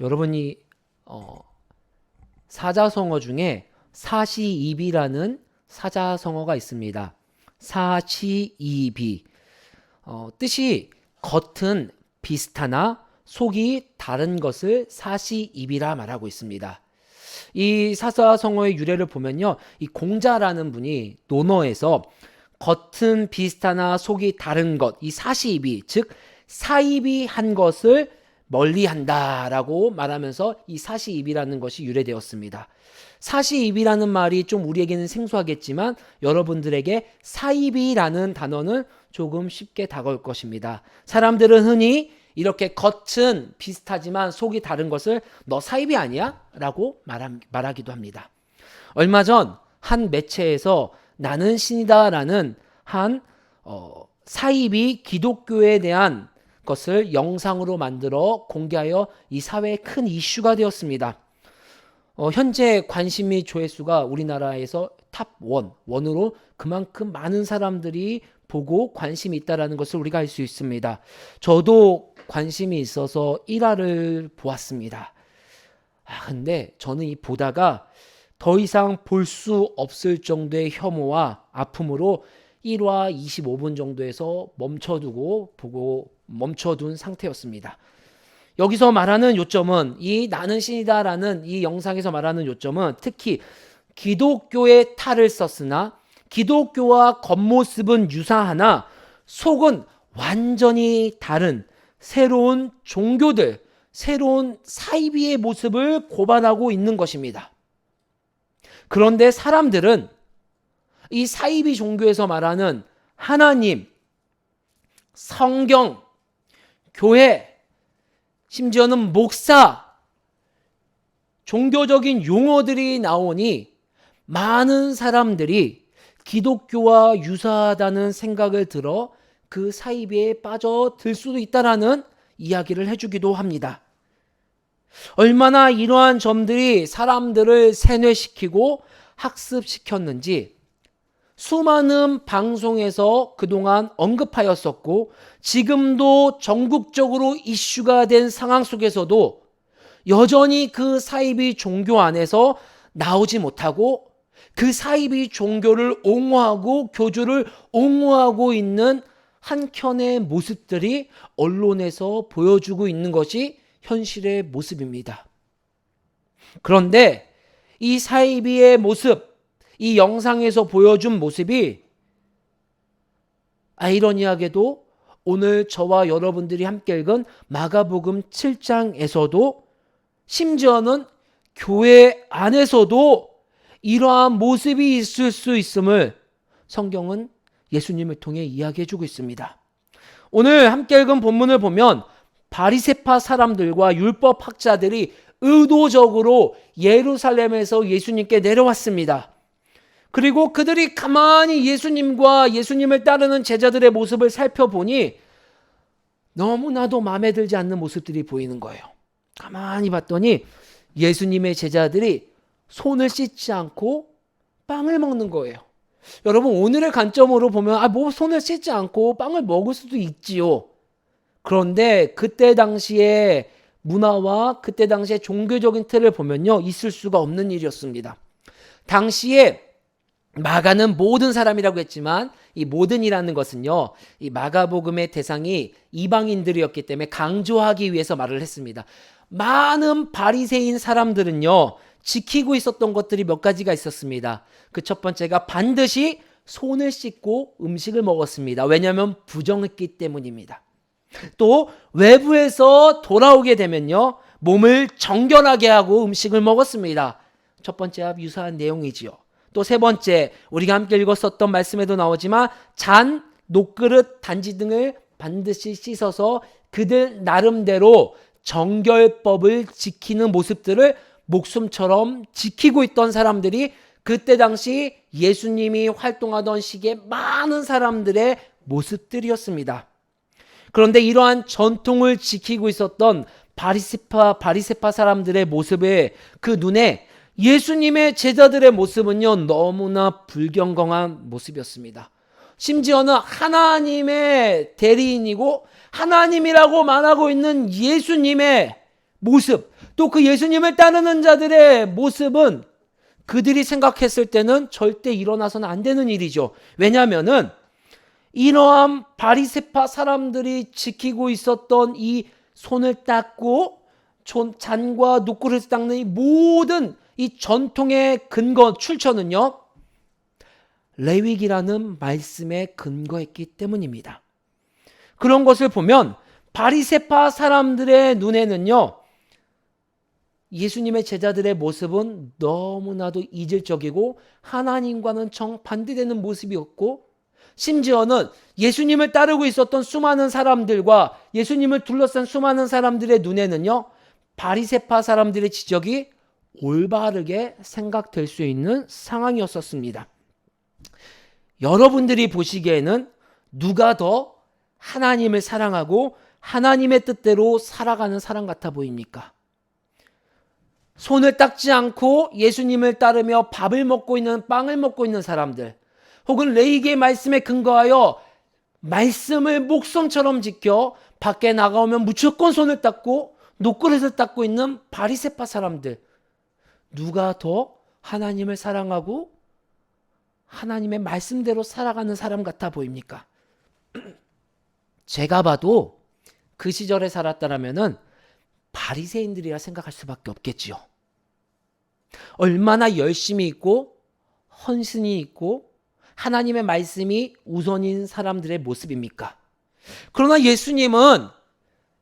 여러분이 사자성어 중에 사시이비라는 사자성어가 있습니다. 사시이비. 뜻이 겉은 비슷하나 속이 다른 것을 사시이비라 말하고 있습니다. 이 사자성어의 유래를 보면요, 이 공자라는 분이 논어에서 겉은 비슷하나 속이 다른 것, 이 사시이비, 즉 사이비한 것을 멀리한다라고 말하면서 이 사시이비라는 것이 유래되었습니다. 사시이비라는 말이 좀 우리에게는 생소하겠지만 여러분들에게 사이비라는 단어는 조금 쉽게 다가올 것입니다. 사람들은 흔히 이렇게 겉은 비슷하지만 속이 다른 것을 너 사이비 아니야? 라고 말하기도 합니다. 얼마 전 한 매체에서 나는 신이다 라는 한 사이비 기독교에 대한 것을 영상으로 만들어 공개하여 이 사회에 큰 이슈가 되었습니다. 현재 관심이 조회수가 우리나라에서 탑 1으로 그만큼 많은 사람들이 보고 관심이 있다는 것을 우리가 알 수 있습니다. 저도 관심이 있어서 1화를 보았습니다. 근데 저는 이 보다가 더 이상 볼 수 없을 정도의 혐오와 아픔으로 1화 25분 정도에서 멈춰둔 상태였습니다. 여기서 말하는 요점은, 이 나는 신이다라는 이 영상에서 말하는 요점은 특히 기독교의 탈을 썼으나 기독교와 겉모습은 유사하나 속은 완전히 다른 새로운 종교들, 새로운 사이비의 모습을 고발하고 있는 것입니다. 그런데 사람들은 이 사이비 종교에서 말하는 하나님, 성경, 교회, 심지어는 목사, 종교적인 용어들이 나오니 많은 사람들이 기독교와 유사하다는 생각을 들어 그 사이비에 빠져들 수도 있다라는 이야기를 해주기도 합니다. 얼마나 이러한 점들이 사람들을 세뇌시키고 학습시켰는지 수많은 방송에서 그동안 언급하였었고 지금도 전국적으로 이슈가 된 상황 속에서도 여전히 그 사이비 종교 안에서 나오지 못하고 그 사이비 종교를 옹호하고 교주를 옹호하고 있는 한켠의 모습들이 언론에서 보여주고 있는 것이 현실의 모습입니다. 그런데 이 사이비의 모습, 이 영상에서 보여준 모습이 아이러니하게도 오늘 저와 여러분들이 함께 읽은 마가복음 7장에서도 심지어는 교회 안에서도 이러한 모습이 있을 수 있음을 성경은 예수님을 통해 이야기해주고 있습니다. 오늘 함께 읽은 본문을 보면 바리새파 사람들과 율법 학자들이 의도적으로 예루살렘에서 예수님께 내려왔습니다. 그리고 그들이 가만히 예수님과 예수님을 따르는 제자들의 모습을 살펴보니 너무나도 마음에 들지 않는 모습들이 보이는 거예요. 가만히 봤더니 예수님의 제자들이 손을 씻지 않고 빵을 먹는 거예요. 여러분, 오늘의 관점으로 보면 뭐 손을 씻지 않고 빵을 먹을 수도 있지요. 그런데 그때 당시의 문화와 그때 당시의 종교적인 틀을 보면요, 있을 수가 없는 일이었습니다. 당시에 마가는 모든 사람이라고 했지만 이 모든이라는 것은요, 이 마가복음의 대상이 이방인들이었기 때문에 강조하기 위해서 말을 했습니다. 많은 바리새인 사람들은요, 지키고 있었던 것들이 몇 가지가 있었습니다. 그 첫 번째가 반드시 손을 씻고 음식을 먹었습니다. 왜냐하면 부정했기 때문입니다. 또 외부에서 돌아오게 되면요, 몸을 정결하게 하고 음식을 먹었습니다. 첫 번째와 유사한 내용이지요. 또 세 번째, 우리가 함께 읽었었던 말씀에도 나오지만 잔, 녹그릇, 단지 등을 반드시 씻어서 그들 나름대로 정결법을 지키는 모습들을 목숨처럼 지키고 있던 사람들이 그때 당시 예수님이 활동하던 시기에 많은 사람들의 모습들이었습니다. 그런데 이러한 전통을 지키고 있었던 바리새파 사람들의 모습에 그 눈에 예수님의 제자들의 모습은요, 너무나 불경건한 모습이었습니다. 심지어는 하나님의 대리인이고 하나님이라고 말하고 있는 예수님의 모습, 또 그 예수님을 따르는 자들의 모습은 그들이 생각했을 때는 절대 일어나서는 안 되는 일이죠. 왜냐하면은 이러한 바리새파 사람들이 지키고 있었던 이 손을 닦고 잔과 노그릇을 닦는 이 모든 이 전통의 근거, 출처는요, 레위기라는 말씀에 근거했기 때문입니다. 그런 것을 보면 바리새파 사람들의 눈에는요, 예수님의 제자들의 모습은 너무나도 이질적이고 하나님과는 정반대되는 모습이었고, 심지어는 예수님을 따르고 있었던 수많은 사람들과 예수님을 둘러싼 수많은 사람들의 눈에는요, 바리새파 사람들의 지적이 올바르게 생각될 수 있는 상황이었었습니다. 여러분들이 보시기에는 누가 더 하나님을 사랑하고 하나님의 뜻대로 살아가는 사람 같아 보입니까? 손을 닦지 않고 예수님을 따르며 밥을 먹고 있는, 빵을 먹고 있는 사람들, 혹은 레위기의 말씀에 근거하여 말씀을 목성처럼 지켜 밖에 나가오면 무조건 손을 닦고 노그릇을 닦고 있는 바리새파 사람들, 누가 더 하나님을 사랑하고 하나님의 말씀대로 살아가는 사람 같아 보입니까? 제가 봐도 그 시절에 살았다라면은 바리새인들이라 생각할 수밖에 없겠지요. 얼마나 열심히 있고 헌신이 있고 하나님의 말씀이 우선인 사람들의 모습입니까? 그러나 예수님은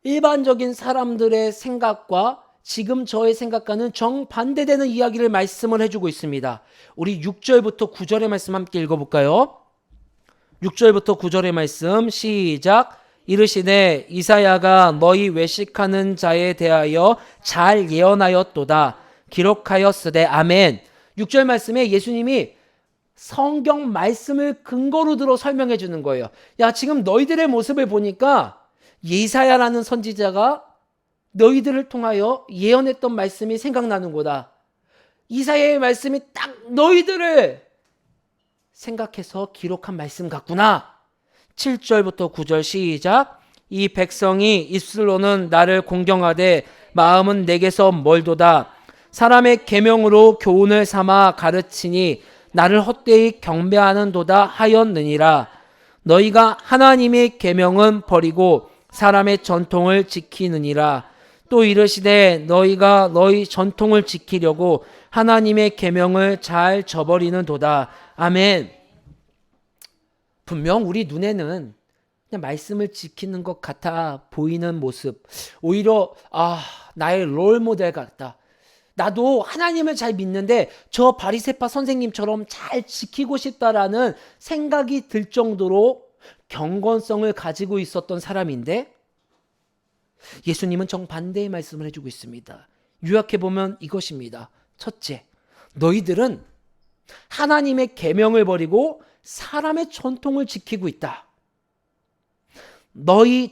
일반적인 사람들의 생각과 지금 저의 생각과는 정반대되는 이야기를 말씀을 해주고 있습니다. 우리 6절부터 9절의 말씀 함께 읽어볼까요? 6절부터 9절의 말씀 시작. 이르시되 이사야가 너희 외식하는 자에 대하여 잘 예언하였도다. 기록하였으되 아멘. 6절 말씀에 예수님이 성경 말씀을 근거로 들어 설명해 주는 거예요. 야, 지금 너희들의 모습을 보니까 예사야라는 선지자가 너희들을 통하여 예언했던 말씀이 생각나는 거다. 이사야의 말씀이 딱 너희들을 생각해서 기록한 말씀 같구나. 7절부터 9절 시작. 이 백성이 입술로는 나를 공경하되 마음은 내게서 멀도다. 사람의 계명으로 교훈을 삼아 가르치니 나를 헛되이 경배하는도다 하였느니라. 너희가 하나님의 계명은 버리고 사람의 전통을 지키느니라. 또 이르시되 너희가 너희 전통을 지키려고 하나님의 계명을 잘 저버리는도다. 아멘. 분명 우리 눈에는 그냥 말씀을 지키는 것 같아 보이는 모습, 오히려 나의 롤모델 같다. 나도 하나님을 잘 믿는데 저 바리새파 선생님처럼 잘 지키고 싶다라는 생각이 들 정도로 경건성을 가지고 있었던 사람인데, 예수님은 정반대의 말씀을 해주고 있습니다. 요약해보면 이것입니다. 첫째, 너희들은 하나님의 계명을 버리고 사람의 전통을 지키고 있다.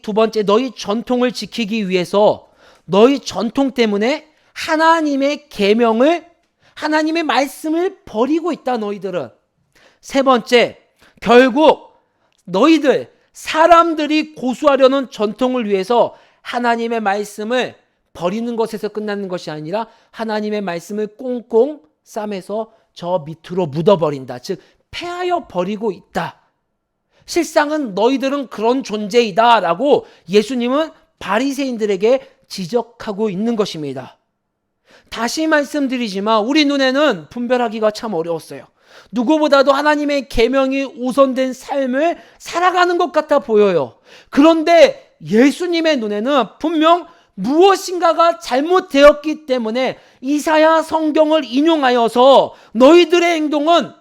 두 번째, 너희 전통을 지키기 위해서 너희 전통 때문에 하나님의 계명을, 하나님의 말씀을 버리고 있다, 너희들은. 세 번째, 결국 너희들 사람들이 고수하려는 전통을 위해서 하나님의 말씀을 버리는 것에서 끝나는 것이 아니라 하나님의 말씀을 꽁꽁 싸매서 저 밑으로 묻어버린다. 즉 폐하여 버리고 있다. 실상은 너희들은 그런 존재이다 라고 예수님은 바리새인들에게 지적하고 있는 것입니다. 다시 말씀드리지만 우리 눈에는 분별하기가 참 어려웠어요. 누구보다도 하나님의 계명이 우선된 삶을 살아가는 것 같아 보여요. 그런데 예수님의 눈에는 분명 무엇인가가 잘못되었기 때문에 이사야 성경을 인용하여서 너희들의 행동은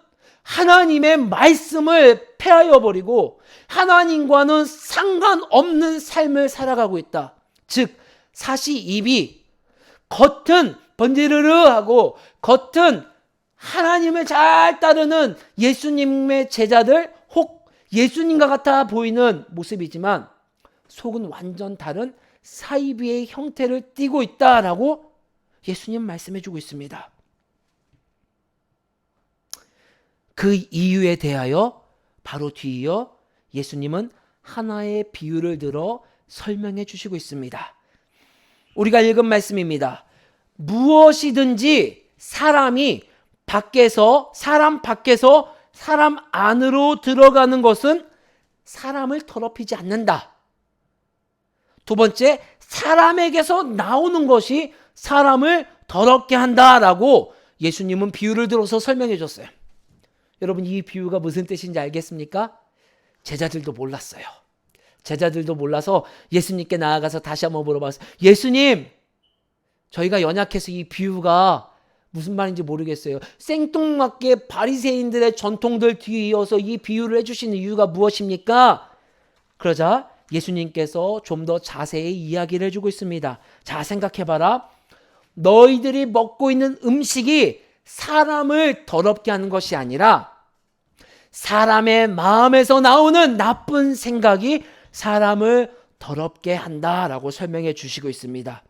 하나님의 말씀을 폐하여 버리고 하나님과는 상관없는 삶을 살아가고 있다. 즉 사시 입이 겉은 번지르르 하고 겉은 하나님을 잘 따르는 예수님의 제자들, 혹 예수님과 같아 보이는 모습이지만 속은 완전 다른 사이비의 형태를 띠고 있다라고 예수님 말씀해 주고 있습니다. 그 이유에 대하여 바로 뒤이어 예수님은 하나의 비유를 들어 설명해 주시고 있습니다. 우리가 읽은 말씀입니다. 무엇이든지 사람 밖에서 사람 안으로 들어가는 것은 사람을 더럽히지 않는다. 두 번째, 사람에게서 나오는 것이 사람을 더럽게 한다라고 예수님은 비유를 들어서 설명해 줬어요. 여러분, 이 비유가 무슨 뜻인지 알겠습니까? 제자들도 몰랐어요. 제자들도 몰라서 예수님께 나아가서 다시 한번 물어봤어요. 예수님, 저희가 연약해서 이 비유가 무슨 말인지 모르겠어요. 생뚱맞게 바리새인들의 전통들 뒤에 이어서 이 비유를 해주시는 이유가 무엇입니까? 그러자 예수님께서 좀 더 자세히 이야기를 해주고 있습니다. 자, 생각해봐라. 너희들이 먹고 있는 음식이 사람을 더럽게 하는 것이 아니라 사람의 마음에서 나오는 나쁜 생각이 사람을 더럽게 한다라고 설명해 주시고 있습니다.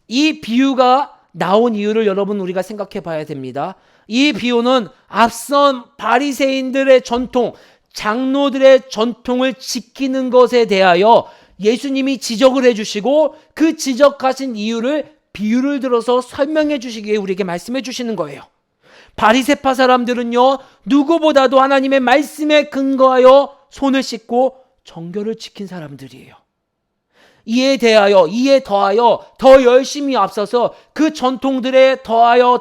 이 비유가 나온 이유를 여러분 우리가 생각해 봐야 됩니다. 이 비유는 앞선 바리새인들의 전통, 장로들의 전통을 지키는 것에 대하여 예수님이 지적을 해주시고 그 지적하신 이유를 비유를 들어서 설명해 주시기에 우리에게 말씀해 주시는 거예요. 바리새파 사람들은요, 누구보다도 하나님의 말씀에 근거하여 손을 씻고 정결을 지킨 사람들이에요. 이에 더하여 더 열심히 앞서서 그 전통들에 더하여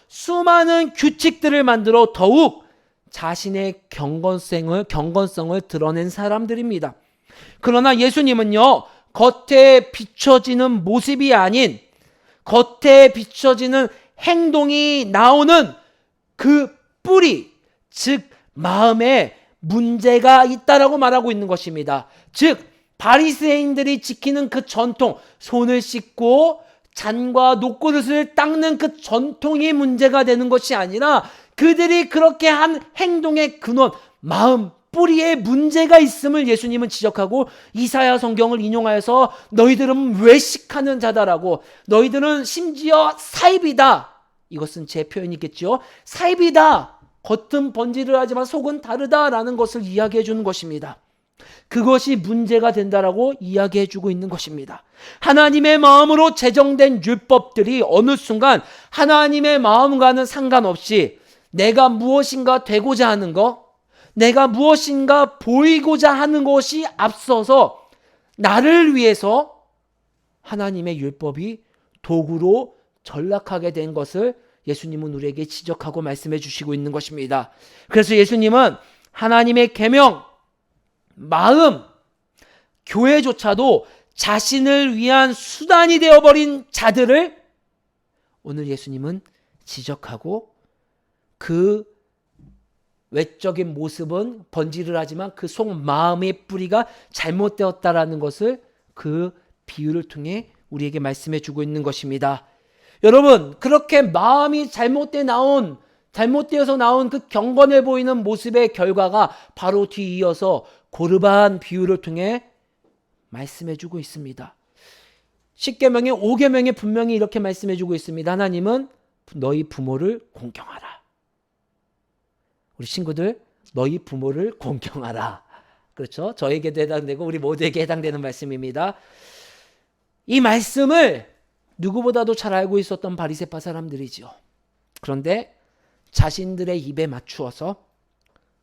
수많은 규칙들을 만들어 더욱 자신의 경건성을 드러낸 사람들입니다. 그러나 예수님은요, 겉에 비춰지는 모습이 아닌 겉에 비춰지는 행동이 나오는 그 뿌리, 즉 마음에 문제가 있다라고 말하고 있는 것입니다. 즉 바리새인들이 지키는 그 전통, 손을 씻고 잔과 녹그릇을 닦는 그 전통이 문제가 되는 것이 아니라 그들이 그렇게 한 행동의 근원, 마음, 뿌리에 문제가 있음을 예수님은 지적하고 이사야 성경을 인용하여서 너희들은 외식하는 자다라고, 너희들은 심지어 사입이다. 이것은 제 표현이겠죠. 사입이다. 겉은 번지를 하지만 속은 다르다라는 것을 이야기해 주는 것입니다. 그것이 문제가 된다라고 이야기해 주고 있는 것입니다. 하나님의 마음으로 제정된 율법들이 어느 순간 하나님의 마음과는 상관없이 내가 무엇인가 되고자 하는 것, 내가 무엇인가 보이고자 하는 것이 앞서서 나를 위해서 하나님의 율법이 도구로 전락하게 된 것을 예수님은 우리에게 지적하고 말씀해 주시고 있는 것입니다. 그래서 예수님은 하나님의 계명, 마음, 교회조차도 자신을 위한 수단이 되어버린 자들을 오늘 예수님은 지적하고 그 외적인 모습은 번지를 하지만 그 속 마음의 뿌리가 잘못되었다라는 것을 그 비유를 통해 우리에게 말씀해 주고 있는 것입니다. 여러분, 그렇게 마음이 잘못되어서 나온 그 경건해 보이는 모습의 결과가 바로 뒤이어서 고르반 비유를 통해 말씀해 주고 있습니다. 10계명의 5계명에 분명히 이렇게 말씀해 주고 있습니다. 하나님은 너희 부모를 공경하라. 우리 친구들, 너희 부모를 공경하라. 그렇죠? 저에게도 해당되고 우리 모두에게 해당되는 말씀입니다. 이 말씀을 누구보다도 잘 알고 있었던 바리새파 사람들이죠. 그런데 자신들의 입에 맞추어서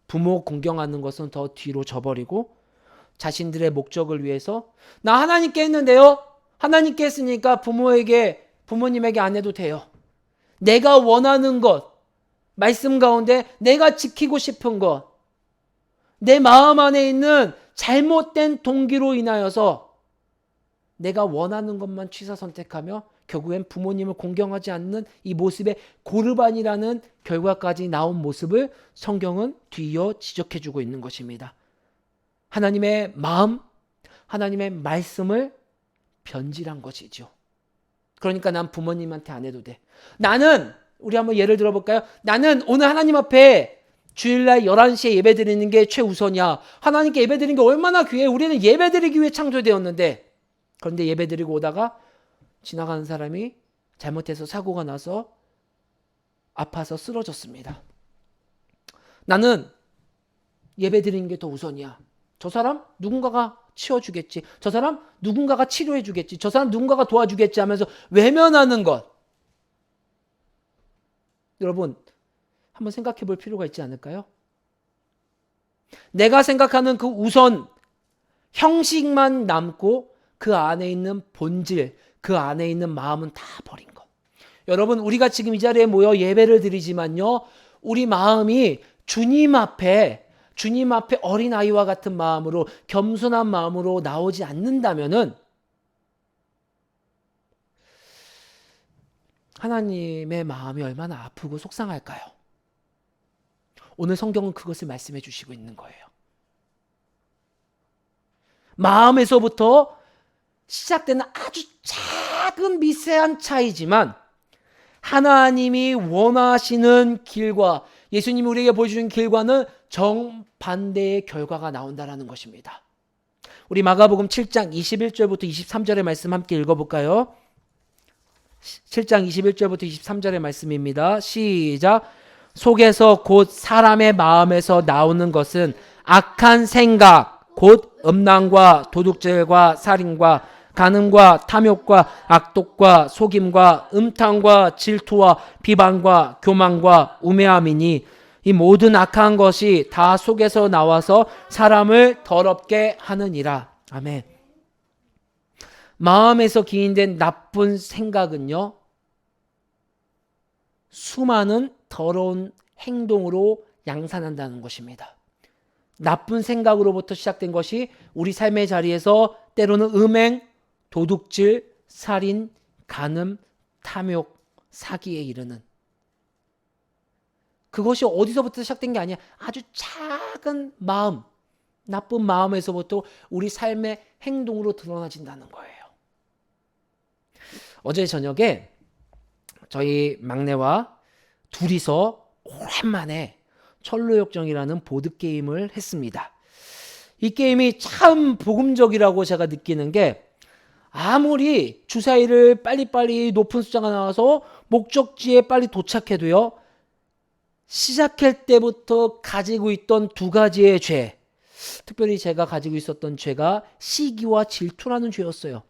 부모 공경하는 것은 더 뒤로 져버리고 자신들의 목적을 위해서 나 하나님께 했는데요. 하나님께 했으니까 부모님에게 안 해도 돼요. 내가 원하는 것, 말씀 가운데 내가 지키고 싶은 것, 내 마음 안에 있는 잘못된 동기로 인하여서 내가 원하는 것만 취사 선택하며 결국엔 부모님을 공경하지 않는 이 모습의 고르반이라는 결과까지 나온 모습을 성경은 뒤이어 지적해주고 있는 것입니다. 하나님의 마음, 하나님의 말씀을 변질한 것이죠. 그러니까 난 부모님한테 안 해도 돼. 나는, 우리 한번 예를 들어볼까요? 나는 오늘 하나님 앞에 주일날 11시에 예배드리는 게 최우선이야. 하나님께 예배드리는 게 얼마나 귀해. 우리는 예배드리기 위해 창조되었는데, 그런데 예배드리고 오다가 지나가는 사람이 잘못해서 사고가 나서 아파서 쓰러졌습니다. 나는 예배드리는 게 더 우선이야. 저 사람 누군가가 치워주겠지. 저 사람 누군가가 치료해주겠지. 저 사람 누군가가 도와주겠지 하면서 외면하는 것. 여러분, 한번 생각해 볼 필요가 있지 않을까요? 내가 생각하는 그 우선 형식만 남고 그 안에 있는 본질, 그 안에 있는 마음은 다 버린 것. 여러분, 우리가 지금 이 자리에 모여 예배를 드리지만요, 우리 마음이 주님 앞에 어린아이와 같은 마음으로, 겸손한 마음으로 나오지 않는다면은 하나님의 마음이 얼마나 아프고 속상할까요? 오늘 성경은 그것을 말씀해 주시고 있는 거예요. 마음에서부터 시작되는 아주 작은 미세한 차이지만 하나님이 원하시는 길과 예수님이 우리에게 보여주신 길과는 정반대의 결과가 나온다는 것입니다. 우리 마가복음 7장 21절부터 23절의 말씀 함께 읽어볼까요? 7장 21절부터 23절의 말씀입니다. 시작. 속에서 곧 사람의 마음에서 나오는 것은 악한 생각, 곧 음란과 도둑질과 살인과 간음과 탐욕과 악독과 속임과 음탕과 질투와 비방과 교만과 우매함이니 이 모든 악한 것이 다 속에서 나와서 사람을 더럽게 하느니라. 아멘. 마음에서 기인된 나쁜 생각은요, 수많은 더러운 행동으로 양산한다는 것입니다. 나쁜 생각으로부터 시작된 것이 우리 삶의 자리에서 때로는 음행, 도둑질, 살인, 간음, 탐욕, 사기에 이르는, 그것이 어디서부터 시작된 게 아니야. 아주 작은 마음, 나쁜 마음에서부터 우리 삶의 행동으로 드러나진다는 거예요. 어제 저녁에 저희 막내와 둘이서 오랜만에 철로역정이라는 보드게임을 했습니다. 이 게임이 참 복음적이라고 제가 느끼는 게, 아무리 주사위를 빨리빨리 높은 숫자가 나와서 목적지에 빨리 도착해도요, 시작할 때부터 가지고 있던 두 가지의 죄, 특별히 제가 가지고 있었던 죄가 시기와 질투라는 죄였어요.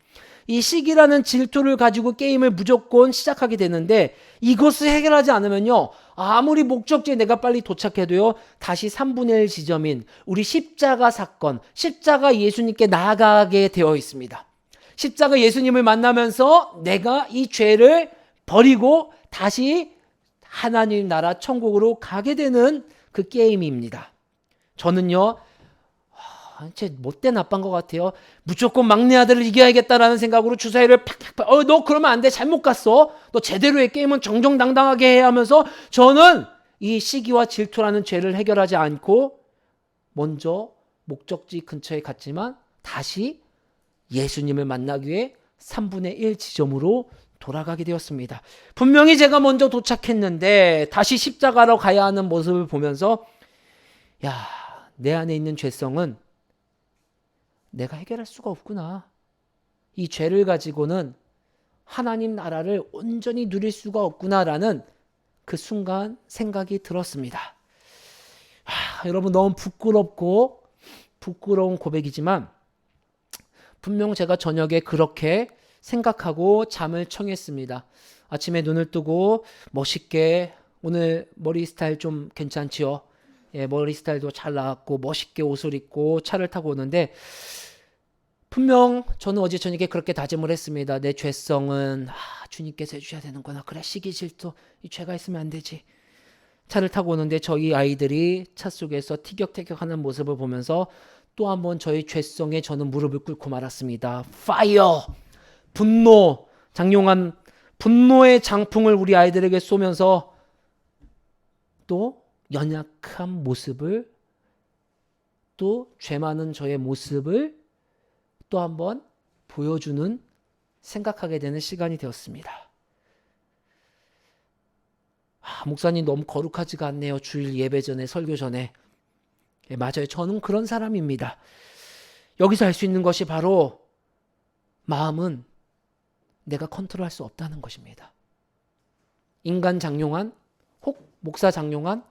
이 시기라는 질투를 가지고 게임을 무조건 시작하게 되는데, 이것을 해결하지 않으면요, 아무리 목적지에 내가 빨리 도착해도요, 다시 3분의 1 지점인 우리 십자가 사건, 십자가 예수님께 나아가게 되어 있습니다. 십자가 예수님을 만나면서 내가 이 죄를 버리고 다시 하나님 나라 천국으로 가게 되는 그 게임입니다. 저는요, 제 못된 아빠인 것 같아요. 무조건 막내 아들을 이겨야겠다라는 생각으로 주사위를 팍팍팍, 너 그러면 안 돼, 잘못 갔어, 너 제대로의 게임은 정정당당하게 해야 하면서, 저는 이 시기와 질투라는 죄를 해결하지 않고 먼저 목적지 근처에 갔지만 다시 예수님을 만나기 위해 3분의 1 지점으로 돌아가게 되었습니다. 분명히 제가 먼저 도착했는데 다시 십자가로 가야 하는 모습을 보면서, 야, 내 안에 있는 죄성은 내가 해결할 수가 없구나. 이 죄를 가지고는 하나님 나라를 온전히 누릴 수가 없구나라는 그 순간 생각이 들었습니다. 여러분, 너무 부끄러운 고백이지만 분명 제가 저녁에 그렇게 생각하고 잠을 청했습니다. 아침에 눈을 뜨고 멋있게, 오늘 머리 스타일 좀 괜찮지요? 예, 머리 스타일도 잘 나왔고 멋있게 옷을 입고 차를 타고 오는데, 분명 저는 어제 저녁에 그렇게 다짐을 했습니다. 내 죄성은 주님께서 해주셔야 되는구나. 그래, 시기 질투, 이 죄가 있으면 안 되지. 차를 타고 오는데 저희 아이들이 차 속에서 티격태격하는 모습을 보면서 또 한번 저희 죄성에 저는 무릎을 꿇고 말았습니다. 파이어! 분노! 장용한 분노의 장풍을 우리 아이들에게 쏘면서 또 연약한 모습을, 또 죄 많은 저의 모습을 또 한번 보여주는, 생각하게 되는 시간이 되었습니다. 목사님 너무 거룩하지가 않네요. 주일 예배 전에, 설교 전에. 예, 맞아요. 저는 그런 사람입니다. 여기서 할 수 있는 것이 바로, 마음은 내가 컨트롤할 수 없다는 것입니다. 인간 장용한, 혹 목사 장용한,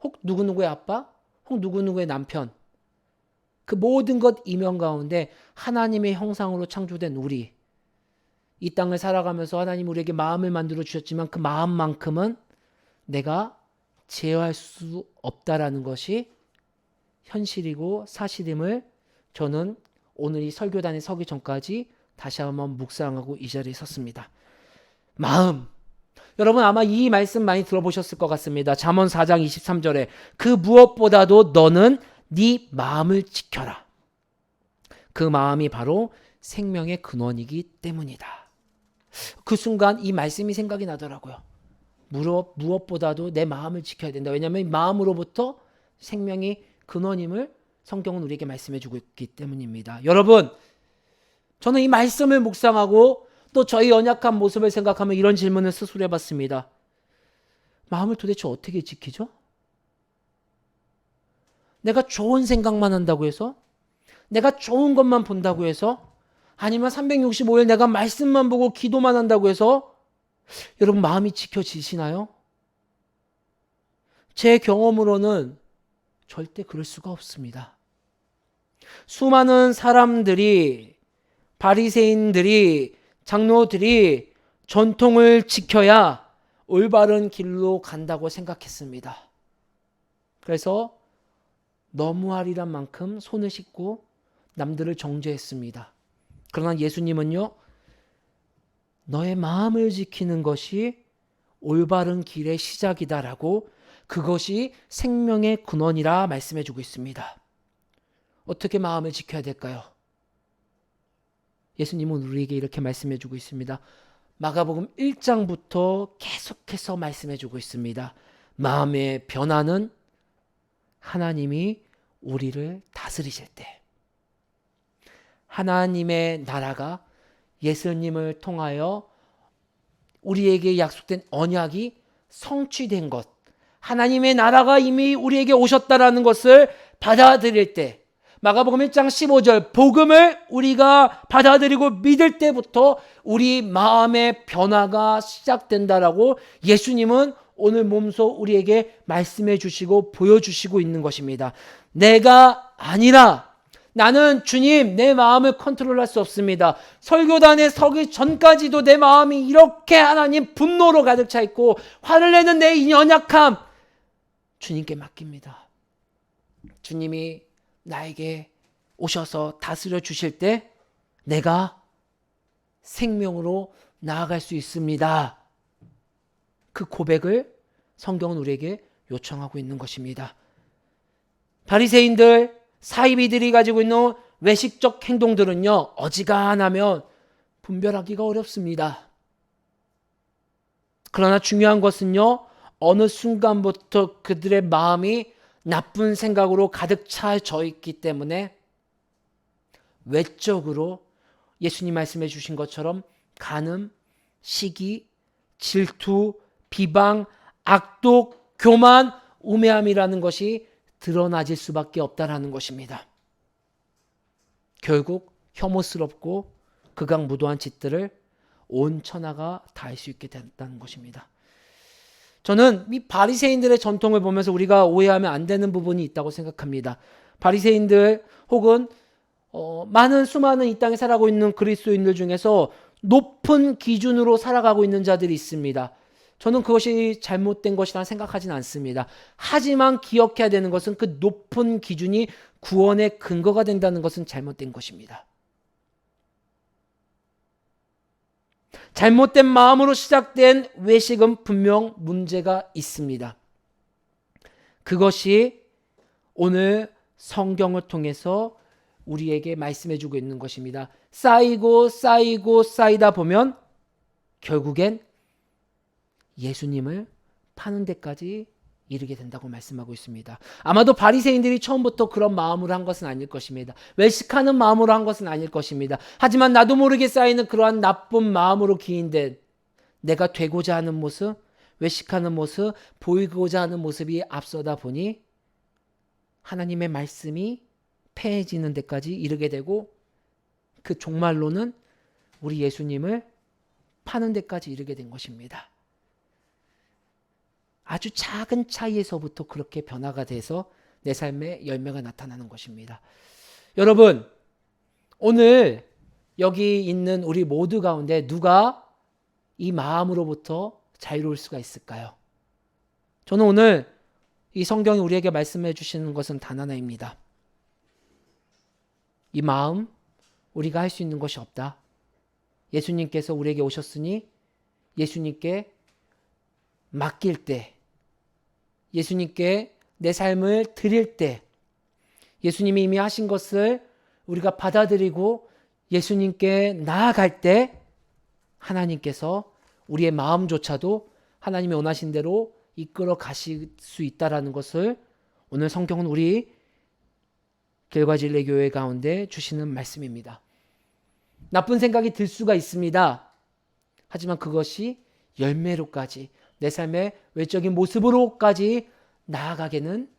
혹 누구누구의 아빠, 혹 누구누구의 남편, 그 모든 것 이면 가운데 하나님의 형상으로 창조된 우리, 이 땅을 살아가면서 하나님 우리에게 마음을 만들어 주셨지만 그 마음만큼은 내가 제어할 수 없다라는 것이 현실이고 사실임을 저는 오늘 이 설교단에 서기 전까지 다시 한번 묵상하고 이 자리에 섰습니다. 마음. 여러분 아마 이 말씀 많이 들어보셨을 것 같습니다. 잠언 4장 23절에 그 무엇보다도 너는 네 마음을 지켜라. 그 마음이 바로 생명의 근원이기 때문이다. 그 순간 이 말씀이 생각이 나더라고요. 무엇보다도 내 마음을 지켜야 된다. 왜냐하면 이 마음으로부터 생명이 근원임을 성경은 우리에게 말씀해 주고 있기 때문입니다. 여러분, 저는 이 말씀을 묵상하고 또 저희 연약한 모습을 생각하면 이런 질문을 스스로 해봤습니다. 마음을 도대체 어떻게 지키죠? 내가 좋은 생각만 한다고 해서? 내가 좋은 것만 본다고 해서? 아니면 365일 내가 말씀만 보고 기도만 한다고 해서 여러분 마음이 지켜지시나요? 제 경험으로는 절대 그럴 수가 없습니다. 수많은 사람들이, 바리새인들이, 장로들이 전통을 지켜야 올바른 길로 간다고 생각했습니다. 그래서 너무하리란 만큼 손을 씻고 남들을 정죄했습니다. 그러나 예수님은요, 너의 마음을 지키는 것이 올바른 길의 시작이다라고 그것이 생명의 근원이라 말씀해 주고 있습니다. 어떻게 마음을 지켜야 될까요? 예수님은 우리에게 이렇게 말씀해 주고 있습니다. 마가복음 1장부터 계속해서 말씀해 주고 있습니다. 마음의 변화는 하나님이 우리를 다스리실 때, 하나님의 나라가 예수님을 통하여 우리에게 약속된 언약이 성취된 것, 하나님의 나라가 이미 우리에게 오셨다라는 것을 받아들일 때, 마가복음 1장 15절 복음을 우리가 받아들이고 믿을 때부터 우리 마음의 변화가 시작된다라고 예수님은 오늘 몸소 우리에게 말씀해 주시고 보여주시고 있는 것입니다. 내가 아니라 나는 주님 내 마음을 컨트롤할 수 없습니다. 설교단에 서기 전까지도 내 마음이 이렇게 하나님 분노로 가득 차 있고 화를 내는 내 연약함 주님께 맡깁니다. 주님이 나에게 오셔서 다스려 주실 때 내가 생명으로 나아갈 수 있습니다. 그 고백을 성경은 우리에게 요청하고 있는 것입니다. 바리새인들, 사이비들이 가지고 있는 외식적 행동들은요, 어지간하면 분별하기가 어렵습니다. 그러나 중요한 것은요, 어느 순간부터 그들의 마음이 나쁜 생각으로 가득 차져 있기 때문에 외적으로 예수님 말씀해 주신 것처럼 간음, 시기, 질투, 비방, 악독, 교만, 우매함이라는 것이 드러나질 수밖에 없다라는 것입니다. 결국 혐오스럽고 극악무도한 짓들을 온 천하가 다 할 수 있게 된다는 것입니다. 저는 이 바리새인들의 전통을 보면서 우리가 오해하면 안 되는 부분이 있다고 생각합니다. 바리새인들 혹은 많은 수많은 이 땅에 살아가고 있는 그리스도인들 중에서 높은 기준으로 살아가고 있는 자들이 있습니다. 저는 그것이 잘못된 것이라 생각하지는 않습니다. 하지만 기억해야 되는 것은 그 높은 기준이 구원의 근거가 된다는 것은 잘못된 것입니다. 잘못된 마음으로 시작된 외식은 분명 문제가 있습니다. 그것이 오늘 성경을 통해서 우리에게 말씀해 주고 있는 것입니다. 쌓이고 쌓이고 쌓이다 보면 결국엔 예수님을 파는 데까지 이르게 된다고 말씀하고 있습니다. 아마도 바리새인들이 처음부터 그런 마음으로 한 것은 아닐 것입니다. 외식하는 마음으로 한 것은 아닐 것입니다. 하지만 나도 모르게 쌓이는 그러한 나쁜 마음으로 기인된 내가 되고자 하는 모습, 외식하는 모습, 보이고자 하는 모습이 앞서다 보니 하나님의 말씀이 패해지는 데까지 이르게 되고 그 종말로는 우리 예수님을 파는 데까지 이르게 된 것입니다. 아주 작은 차이에서부터 그렇게 변화가 돼서 내 삶에 열매가 나타나는 것입니다. 여러분, 오늘 여기 있는 우리 모두 가운데 누가 이 마음으로부터 자유로울 수가 있을까요? 저는 오늘 이 성경이 우리에게 말씀해 주시는 것은 단 하나입니다. 이 마음, 우리가 할 수 있는 것이 없다. 예수님께서 우리에게 오셨으니 예수님께 맡길 때, 예수님께 내 삶을 드릴 때, 예수님이 이미 하신 것을 우리가 받아들이고 예수님께 나아갈 때 하나님께서 우리의 마음조차도 하나님이 원하신 대로 이끌어 가실 수 있다는 것을 오늘 성경은 우리 길과진례교회 가운데 주시는 말씀입니다. 나쁜 생각이 들 수가 있습니다. 하지만 그것이 열매로까지 내 삶의 외적인 모습으로까지 나아가게는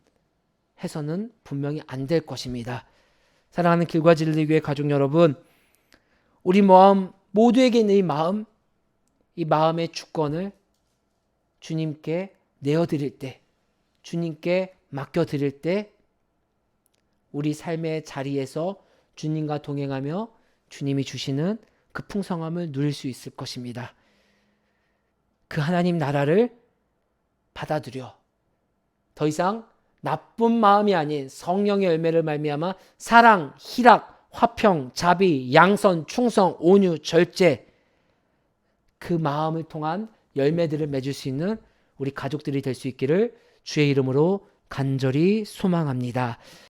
해서는 분명히 안 될 것입니다. 사랑하는 길과진례교회 가족 여러분, 우리 마음 모두에게 있는 이 마음의 주권을 주님께 내어드릴 때, 주님께 맡겨드릴 때 우리 삶의 자리에서 주님과 동행하며 주님이 주시는 그 풍성함을 누릴 수 있을 것입니다. 그 하나님 나라를 받아들여 더 이상 나쁜 마음이 아닌 성령의 열매를 말미암아 사랑, 희락, 화평, 자비, 양선, 충성, 온유, 절제, 그 마음을 통한 열매들을 맺을 수 있는 우리 가족들이 될 수 있기를 주의 이름으로 간절히 소망합니다.